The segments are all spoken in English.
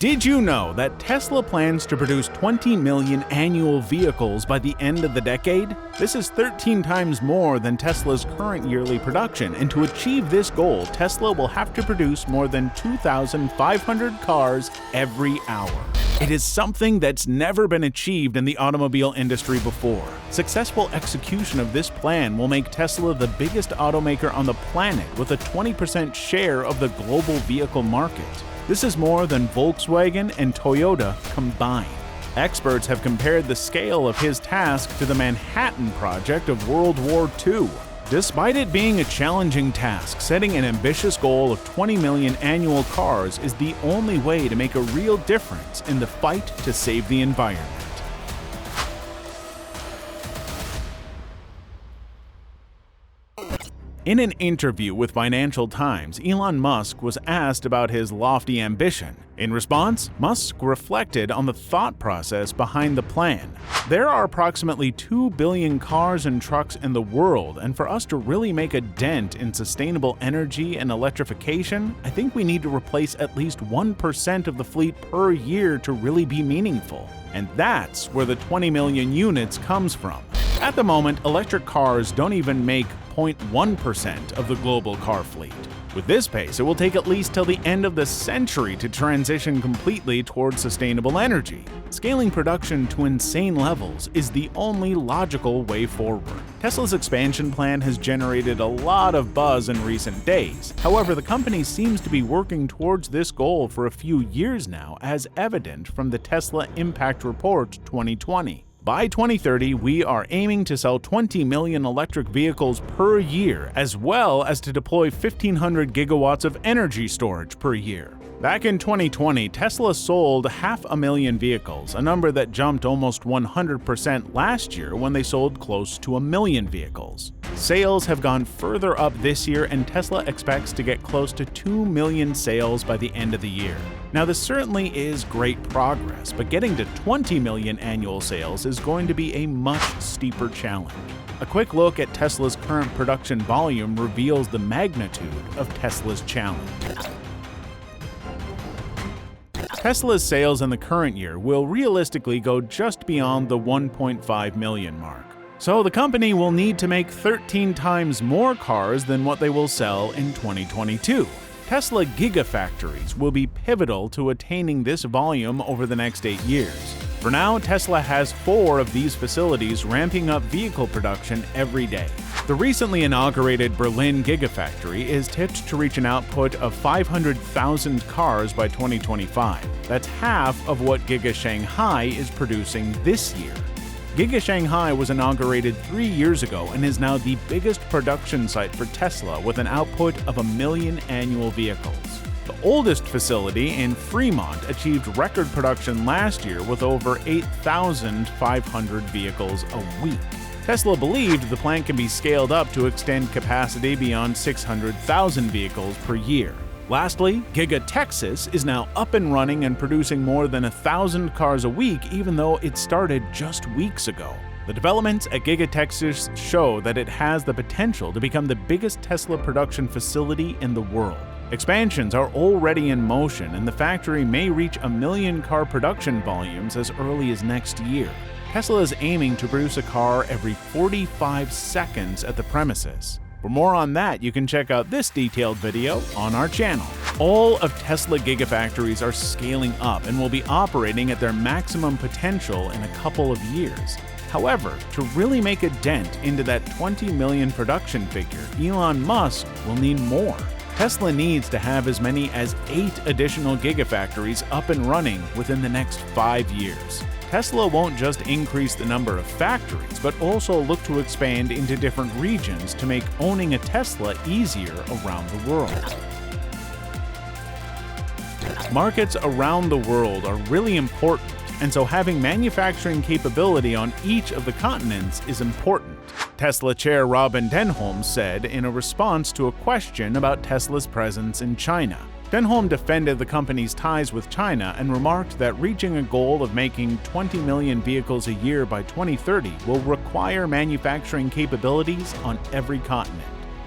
Did you know that Tesla plans to produce 20 million annual vehicles by the end of the decade? This is 13 times more than Tesla's current yearly production, and to achieve this goal, Tesla will have to produce more than 2,500 cars every hour. It is something that's never been achieved in the automobile industry before. Successful execution of this plan will make Tesla the biggest automaker on the planet with a 20% share of the global vehicle market. This is more than Volkswagen and Toyota combined. Experts have compared the scale of his task to the Manhattan Project of World War II. Despite it being a challenging task, setting an ambitious goal of 20 million annual cars is the only way to make a real difference in the fight to save the environment. In an interview with Financial Times, Elon Musk was asked about his lofty ambition. In response, Musk reflected on the thought process behind the plan. There are approximately 2 billion cars and trucks in the world, and for us to really make a dent in sustainable energy and electrification, I think we need to replace at least 1% of the fleet per year to really be meaningful. And that's where the 20 million units comes from. At the moment, electric cars don't even make 0.1% of the global car fleet. With this pace, it will take at least till the end of the century to transition completely towards sustainable energy. Scaling production to insane levels is the only logical way forward. Tesla's expansion plan has generated a lot of buzz in recent days. However, the company seems to be working towards this goal for a few years now, as evident from the Tesla Impact Report 2020. By 2030, we are aiming to sell 20 million electric vehicles per year, as well as to deploy 1,500 gigawatts of energy storage per year. Back in 2020, Tesla sold 500,000 vehicles, a number that jumped almost 100% last year when they sold close to 1 million vehicles. Sales have gone further up this year, and Tesla expects to get close to 2 million sales by the end of the year. Now, this certainly is great progress, but getting to 20 million annual sales is going to be a much steeper challenge. A quick look at Tesla's current production volume reveals the magnitude of Tesla's challenge. Tesla's sales in the current year will realistically go just beyond the 1.5 million mark. So the company will need to make 13 times more cars than what they will sell in 2022. Tesla Gigafactories will be pivotal to attaining this volume over the next 8 years. For now, Tesla has 4 of these facilities ramping up vehicle production every day. The recently inaugurated Berlin Gigafactory is tipped to reach an output of 500,000 cars by 2025. That's half of what Giga Shanghai is producing this year. Giga Shanghai was inaugurated 3 years ago and is now the biggest production site for Tesla with an output of 1 million annual vehicles. The oldest facility in Fremont achieved record production last year with over 8,500 vehicles a week. Tesla believed the plant can be scaled up to extend capacity beyond 600,000 vehicles per year. Lastly, Giga Texas is now up and running and producing more than 1,000 cars a week, even though it started just weeks ago. The developments at Giga Texas show that it has the potential to become the biggest Tesla production facility in the world. Expansions are already in motion, and the factory may reach 1 million car production volumes as early as next year. Tesla is aiming to produce a car every 45 seconds at the premises. For more on that, you can check out this detailed video on our channel. All of Tesla Gigafactories are scaling up and will be operating at their maximum potential in a couple of years. However, to really make a dent into that 20 million production figure, Elon Musk will need more. Tesla needs to have as many as 8 additional Gigafactories up and running within the next 5 years. Tesla won't just increase the number of factories, but also look to expand into different regions to make owning a Tesla easier around the world. Markets around the world are really important, and so having manufacturing capability on each of the continents is important. Tesla chair Robin Denholm said in a response to a question about Tesla's presence in China. Denholm defended the company's ties with China and remarked that reaching a goal of making 20 million vehicles a year by 2030 will require manufacturing capabilities on every continent.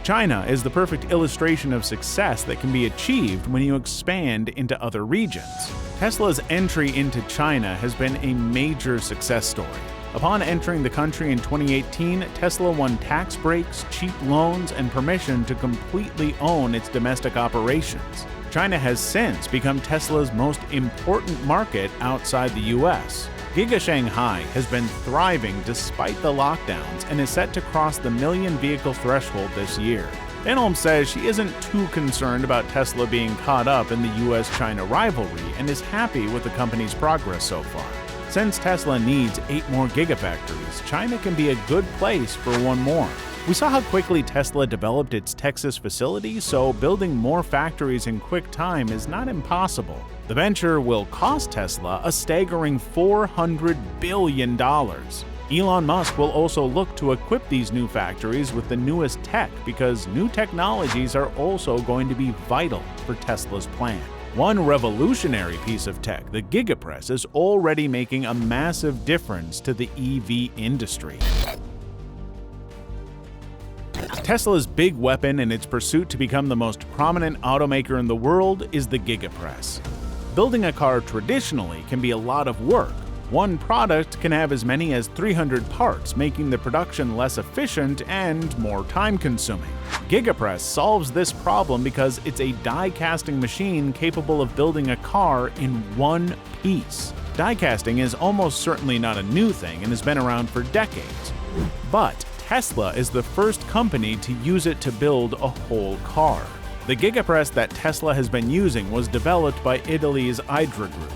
China is the perfect illustration of success that can be achieved when you expand into other regions. Tesla's entry into China has been a major success story. Upon entering the country in 2018, Tesla won tax breaks, cheap loans, and permission to completely own its domestic operations. China has since become Tesla's most important market outside the US. Giga Shanghai has been thriving despite the lockdowns and is set to cross the million-vehicle threshold this year. Elon says she isn't too concerned about Tesla being caught up in the US-China rivalry and is happy with the company's progress so far. Since Tesla needs 8 more gigafactories, China can be a good place for one more. We saw how quickly Tesla developed its Texas facility, so building more factories in quick time is not impossible. The venture will cost Tesla a staggering $400 billion. Elon Musk will also look to equip these new factories with the newest tech because new technologies are also going to be vital for Tesla's plan. One revolutionary piece of tech, the Gigapress, is already making a massive difference to the EV industry. Tesla's big weapon in its pursuit to become the most prominent automaker in the world is the Gigapress. Building a car traditionally can be a lot of work. One product can have as many as 300 parts, making the production less efficient and more time-consuming. Gigapress solves this problem because it's a die-casting machine capable of building a car in one piece. Die-casting is almost certainly not a new thing and has been around for decades. But Tesla is the first company to use it to build a whole car. The Gigapress that Tesla has been using was developed by Italy's Idra Group.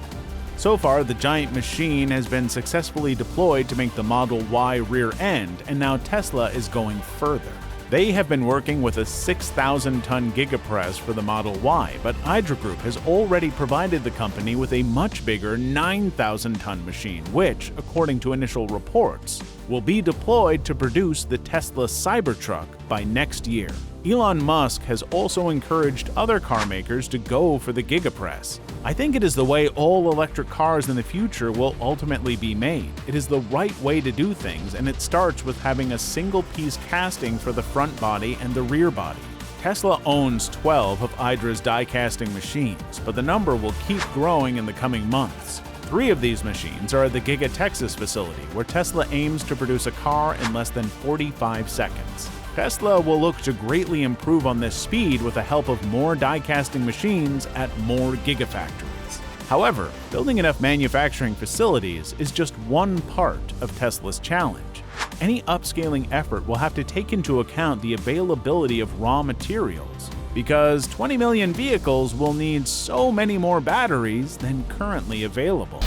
So far, the giant machine has been successfully deployed to make the Model Y rear end, and now Tesla is going further. They have been working with a 6,000-ton Gigapress for the Model Y, but Idra Group has already provided the company with a much bigger 9,000-ton machine, which, according to initial reports, will be deployed to produce the Tesla Cybertruck by next year. Elon Musk has also encouraged other car makers to go for the Gigapress. I think it is the way all electric cars in the future will ultimately be made. It is the right way to do things, and it starts with having a single-piece casting for the front body and the rear body. Tesla owns 12 of Idra's die-casting machines, but the number will keep growing in the coming months. 3 of these machines are at the Giga Texas facility, where Tesla aims to produce a car in less than 45 seconds. Tesla will look to greatly improve on this speed with the help of more die-casting machines at more gigafactories. However, building enough manufacturing facilities is just one part of Tesla's challenge. Any upscaling effort will have to take into account the availability of raw materials, because 20 million vehicles will need so many more batteries than currently available.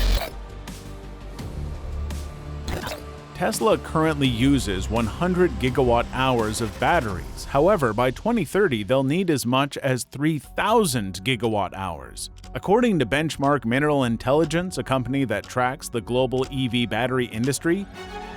Tesla currently uses 100 gigawatt hours of batteries. However, by 2030, they'll need as much as 3,000 gigawatt hours. According to Benchmark Mineral Intelligence, a company that tracks the global EV battery industry,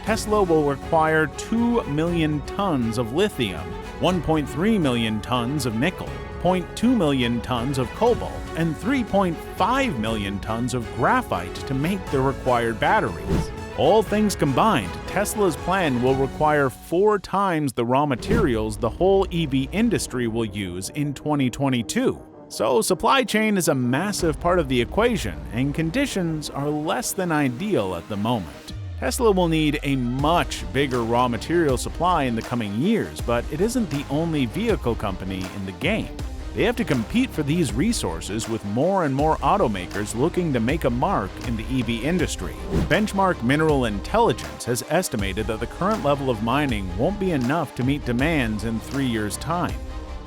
Tesla will require 2 million tons of lithium, 1.3 million tons of nickel, 0.2 million tons of cobalt, and 3.5 million tons of graphite to make the required batteries. All things combined, Tesla's plan will require 4 times the raw materials the whole EV industry will use in 2022. So supply chain is a massive part of the equation, and conditions are less than ideal at the moment. Tesla will need a much bigger raw material supply in the coming years, but it isn't the only vehicle company in the game. They have to compete for these resources with more and more automakers looking to make a mark in the EV industry. Benchmark Mineral Intelligence has estimated that the current level of mining won't be enough to meet demands in 3 years' time.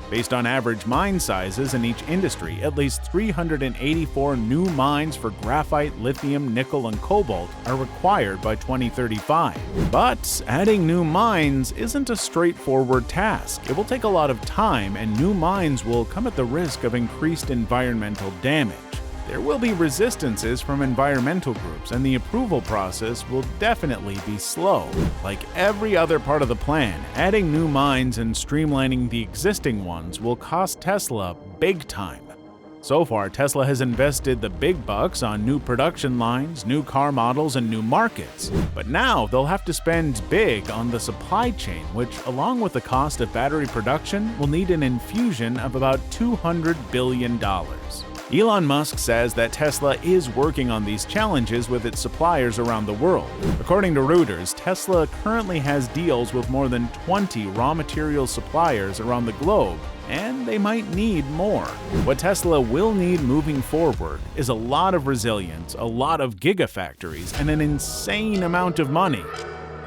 Based on average mine sizes in each industry, at least 384 new mines for graphite, lithium, nickel, and cobalt are required by 2035. But adding new mines isn't a straightforward task. It will take a lot of time, and new mines will come at the risk of increased environmental damage. There will be resistances from environmental groups, and the approval process will definitely be slow. Like every other part of the plan, adding new mines and streamlining the existing ones will cost Tesla big time. So far, Tesla has invested the big bucks on new production lines, new car models, and new markets. But now they'll have to spend big on the supply chain, which, along with the cost of battery production, will need an infusion of about $200 billion. Elon Musk says that Tesla is working on these challenges with its suppliers around the world. According to Reuters, Tesla currently has deals with more than 20 raw material suppliers around the globe, and they might need more. What Tesla will need moving forward is a lot of resilience, a lot of gigafactories, and an insane amount of money.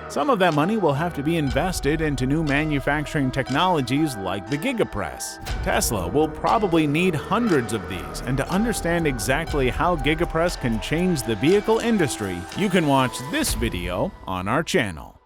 Some of that money will have to be invested into new manufacturing technologies like the Gigapress. Tesla will probably need hundreds of these, and to understand exactly how Gigapress can change the vehicle industry, you can watch this video on our channel.